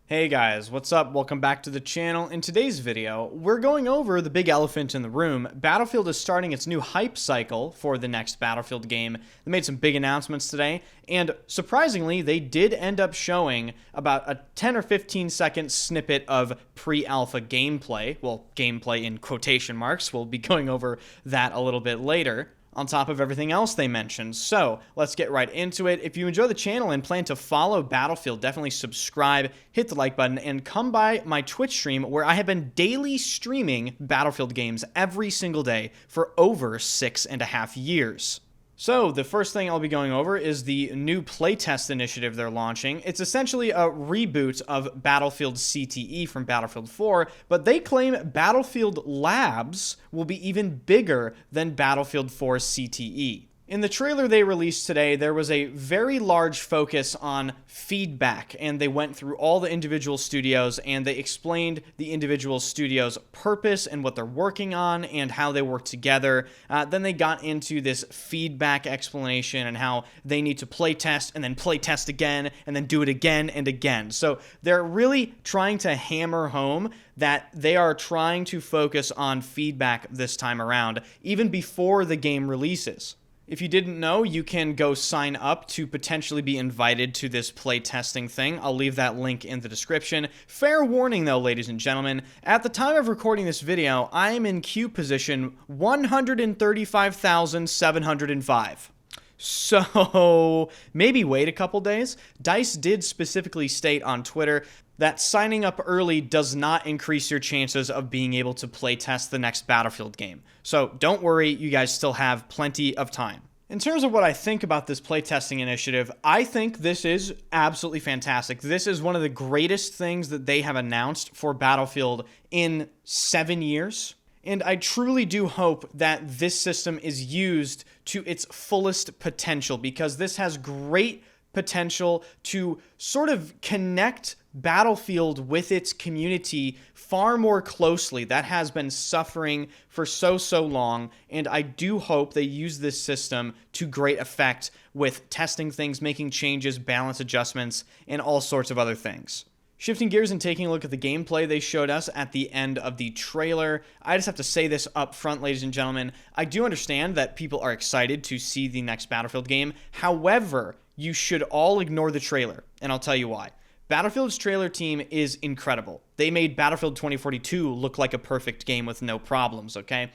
Hey guys, what's up? Welcome back to the channel. In today's video, we're going over the big elephant in the room. Battlefield is starting its new hype cycle for the next Battlefield game. They made some big announcements today, and surprisingly, they did end up showing about a 10 or 15 second snippet of pre-alpha gameplay. Well, gameplay in quotation marks. We'll be going over that a little bit later, on top of everything else they mentioned. So let's get right into it. If you enjoy the channel and plan to follow Battlefield, definitely subscribe, hit the like button, and come by my Twitch stream where I have been daily streaming Battlefield games every single day for over 6.5 years. So, the first thing I'll be going over is the new playtest initiative they're launching. It's essentially a reboot of Battlefield CTE from Battlefield 4, but they claim Battlefield Labs will be even bigger than Battlefield 4 CTE. In the trailer they released today, there was a very large focus on feedback, and they went through all the individual studios, and they explained the individual studios' purpose and what they're working on and how they work together. Then they got into this feedback explanation and how they need to play test and then play test again and then do it again and again. So they're really trying to hammer home that they are trying to focus on feedback this time around, even before the game releases. If you didn't know, you can go sign up to potentially be invited to this play testing thing. I'll leave that link in the description. Fair warning though, ladies and gentlemen, at the time of recording this video, I am in queue position 135,705. So maybe wait a couple days. DICE did specifically state on Twitter that signing up early does not increase your chances of being able to play test the next Battlefield game. So don't worry, you guys still have plenty of time. In terms of what I think about this playtesting initiative, I think this is absolutely fantastic. This is one of the greatest things that they have announced for Battlefield in 7 years. And I truly do hope that this system is used to its fullest potential, because this has great potential to sort of connect Battlefield with its community far more closely. That has been suffering for so long, and I do hope they use this system to great effect with testing things, making changes, balance adjustments, and all sorts of other things. Shifting gears and taking a look at the gameplay they showed us at the end of the trailer, I just have to say this up front, ladies and gentlemen. I do understand that people are excited to see the next Battlefield game. However, you should all ignore the trailer, and I'll tell you why. Battlefield's trailer team is incredible. They made Battlefield 2042 look like a perfect game with no problems, okay?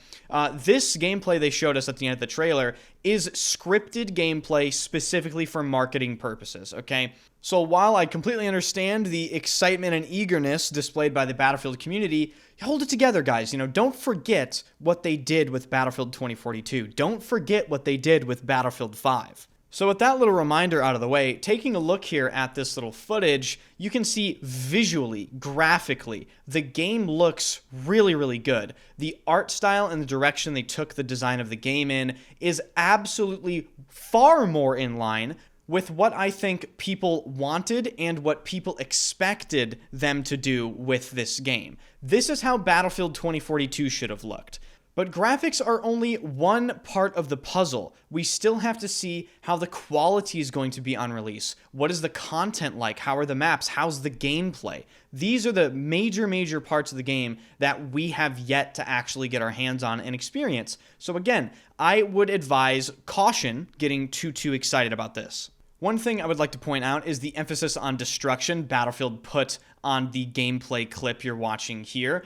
This gameplay they showed us at the end of the trailer is scripted gameplay specifically for marketing purposes, okay? So while I completely understand the excitement and eagerness displayed by the Battlefield community, hold it together, guys. Don't forget what they did with Battlefield 2042. Don't forget what they did with Battlefield 5. So with that little reminder out of the way, taking a look here at this little footage, you can see visually, graphically, the game looks really good. The art style and the direction they took the design of the game in is absolutely far more in line with what I think people wanted and what people expected them to do with this game. This is how Battlefield 2042 should have looked. But graphics are only one part of the puzzle. We still have to see how the quality is going to be on release. What is the content like? How are the maps? How's the gameplay? These are the major parts of the game that we have yet to actually get our hands on and experience. So again, I would advise caution getting too excited about this. One thing I would like to point out is the emphasis on destruction Battlefield put on the gameplay clip you're watching here.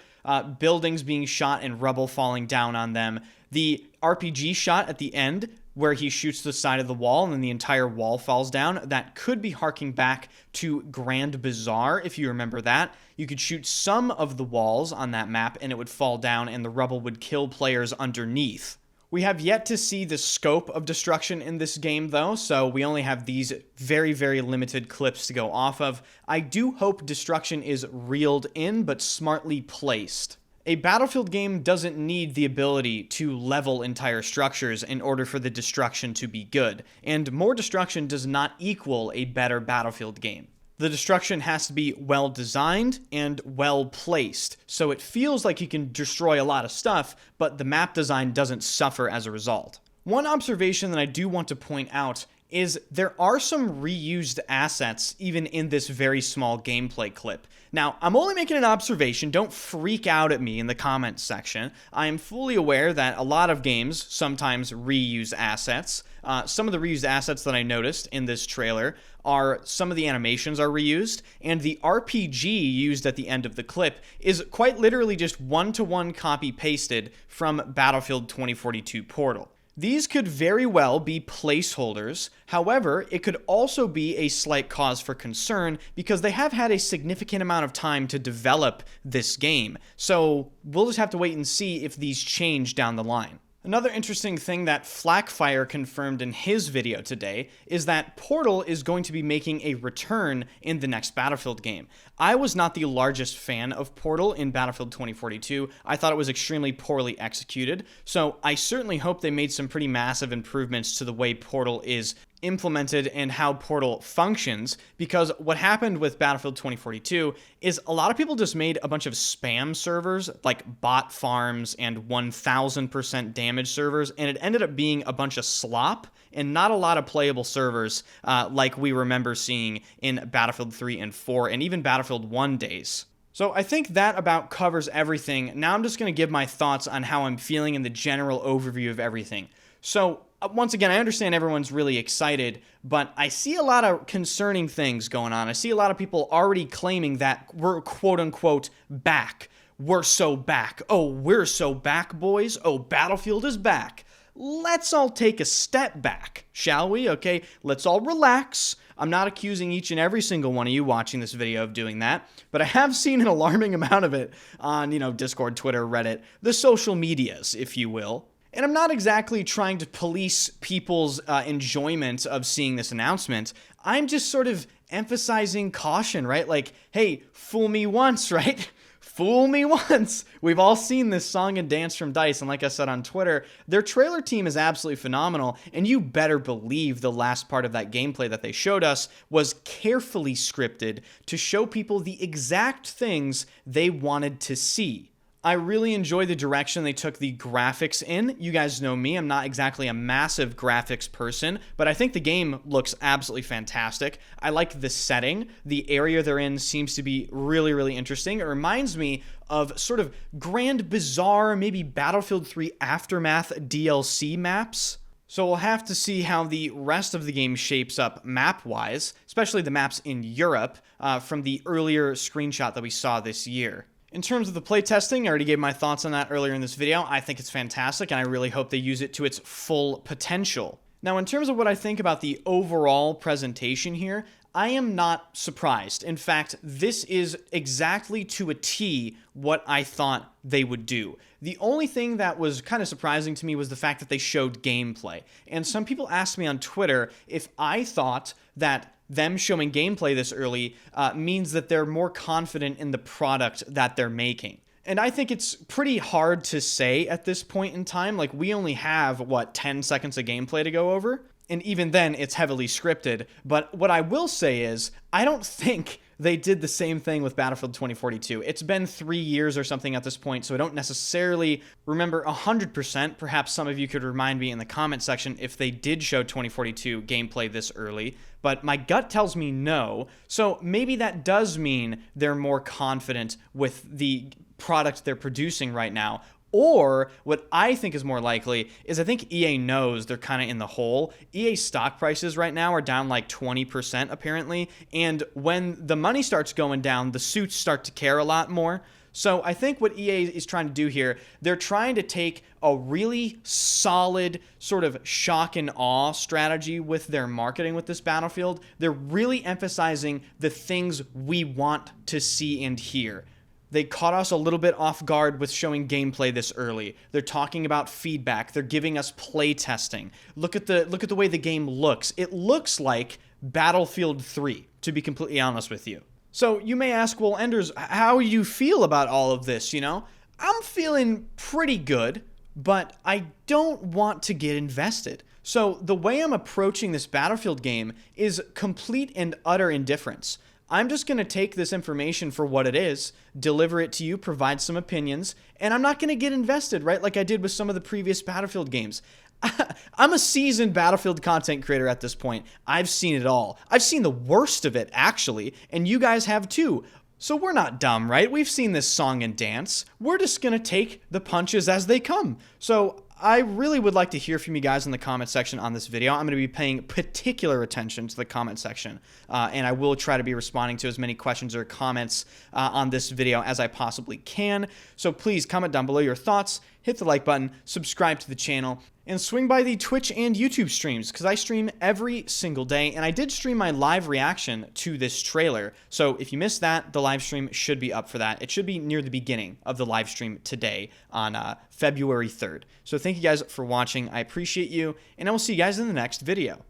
Buildings being shot and rubble falling down on them. The RPG shot at the end where he shoots the side of the wall and then the entire wall falls down, that could be harking back to Grand Bazaar, if you remember that. You could shoot some of the walls on that map and it would fall down and the rubble would kill players underneath. We have yet to see the scope of destruction in this game, though, so we only have these very limited clips to go off of. I do hope destruction is reeled in, but smartly placed. A Battlefield game doesn't need the ability to level entire structures in order for the destruction to be good, and more destruction does not equal a better Battlefield game. The destruction has to be well designed and well placed, so it feels like you can destroy a lot of stuff, but the map design doesn't suffer as a result. One observation that I do want to point out is there are some reused assets even in this very small gameplay clip. Now, I'm only making an observation. Don't freak out at me in the comments section. I am fully aware that a lot of games sometimes reuse assets. Some of the reused assets that I noticed in this trailer are some of the animations are reused, and the RPG used at the end of the clip is quite literally just one-to-one copy-pasted from Battlefield 2042 Portal. These could very well be placeholders. However, it could also be a slight cause for concern because they have had a significant amount of time to develop this game. So we'll just have to wait and see if these change down the line. Another interesting thing that Flakfire confirmed in his video today is that Portal is going to be making a return in the next Battlefield game. I was not the largest fan of Portal in Battlefield 2042. I thought it was extremely poorly executed, so I certainly hope they made some pretty massive improvements to the way Portal is implemented and how Portal functions, because what happened with Battlefield 2042 is a lot of people just made a bunch of spam servers, like bot farms and 1000% damage servers, and it ended up being a bunch of slop and not a lot of playable servers like we remember seeing in Battlefield 3 and 4 and even Battlefield 1 days. So I think that about covers everything. Now I'm just going to give my thoughts on how I'm feeling in the general overview of everything. So once again, I understand everyone's really excited, but I see a lot of concerning things going on. I see a lot of people already claiming that we're quote-unquote back. We're so back. Oh, we're so back, boys. Oh, Battlefield is back. Let's all take a step back, shall we? Okay, let's all relax. I'm not accusing each and every single one of you watching this video of doing that, but I have seen an alarming amount of it on, Discord, Twitter, Reddit, the social medias, if you will. And I'm not exactly trying to police people's enjoyment of seeing this announcement. I'm just sort of emphasizing caution, right? Like, hey, fool me once, right? Fool me once. We've all seen this song and dance from DICE, and like I said on Twitter, their trailer team is absolutely phenomenal, and you better believe the last part of that gameplay that they showed us was carefully scripted to show people the exact things they wanted to see. I really enjoy the direction they took the graphics in. You guys know me, I'm not exactly a massive graphics person, but I think the game looks absolutely fantastic. I like the setting. The area they're in seems to be really, really interesting. It reminds me of sort of Grand Bazaar, maybe Battlefield 3 Aftermath DLC maps. So we'll have to see how the rest of the game shapes up map-wise, especially the maps in Europe from the earlier screenshot that we saw this year. In terms of the playtesting, I already gave my thoughts on that earlier in this video. I think it's fantastic, and I really hope they use it to its full potential. Now, in terms of what I think about the overall presentation here, I am not surprised. In fact, this is exactly to a T what I thought they would do. The only thing that was kind of surprising to me was the fact that they showed gameplay. And some people asked me on Twitter if I thought that them showing gameplay this early means that they're more confident in the product that they're making. And I think it's pretty hard to say at this point in time. Like, we only have, 10 seconds of gameplay to go over? And even then, it's heavily scripted. But what I will say is, I don't think they did the same thing with Battlefield 2042. It's been 3 years or something at this point, so I don't necessarily remember 100%. Perhaps some of you could remind me in the comment section if they did show 2042 gameplay this early. But my gut tells me no, so maybe that does mean they're more confident with the product they're producing right now. Or what I think is more likely is I think EA knows they're kind of in the hole. EA stock prices right now are down like 20% apparently, and when the money starts going down, the suits start to care a lot more. So I think what EA is trying to do here, they're trying to take a really solid sort of shock and awe strategy with their marketing with this Battlefield. They're really emphasizing the things we want to see and hear. They caught us a little bit off guard with showing gameplay this early. They're talking about feedback. They're giving us play testing. Look at the way the game looks. It looks like Battlefield 3, to be completely honest with you. So you may ask, well, Enders, how do you feel about all of this, I'm feeling pretty good, but I don't want to get invested. So the way I'm approaching this Battlefield game is complete and utter indifference. I'm just going to take this information for what it is, deliver it to you, provide some opinions, and I'm not going to get invested, right, like I did with some of the previous Battlefield games. I'm a seasoned Battlefield content creator at this point. I've seen it all. I've seen the worst of it, actually, and you guys have too. So we're not dumb, right? We've seen this song and dance. We're just gonna take the punches as they come. So I really would like to hear from you guys in the comment section on this video. I'm going to be paying particular attention to the comment section, and I will try to be responding to as many questions or comments on this video as I possibly can. So please comment down below your thoughts, hit the like button, subscribe to the channel, and swing by the Twitch and YouTube streams because I stream every single day, and I did stream my live reaction to this trailer. So if you missed that, the live stream should be up for that. It should be near the beginning of the live stream today on February 3rd. So thank you guys for watching. I appreciate you, and I will see you guys in the next video.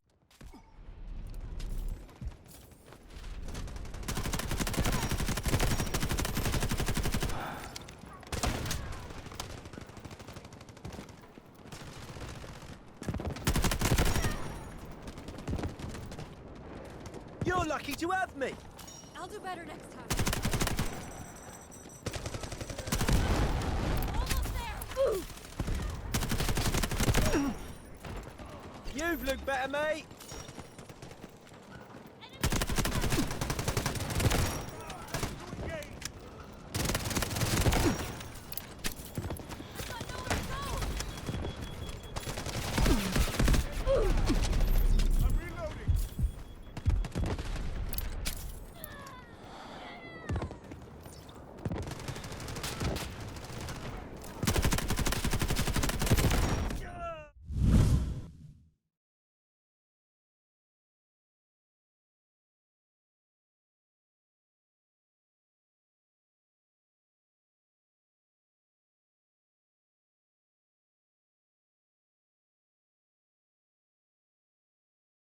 You're lucky to have me. I'll do better next time. Almost there. You've looked better, mate.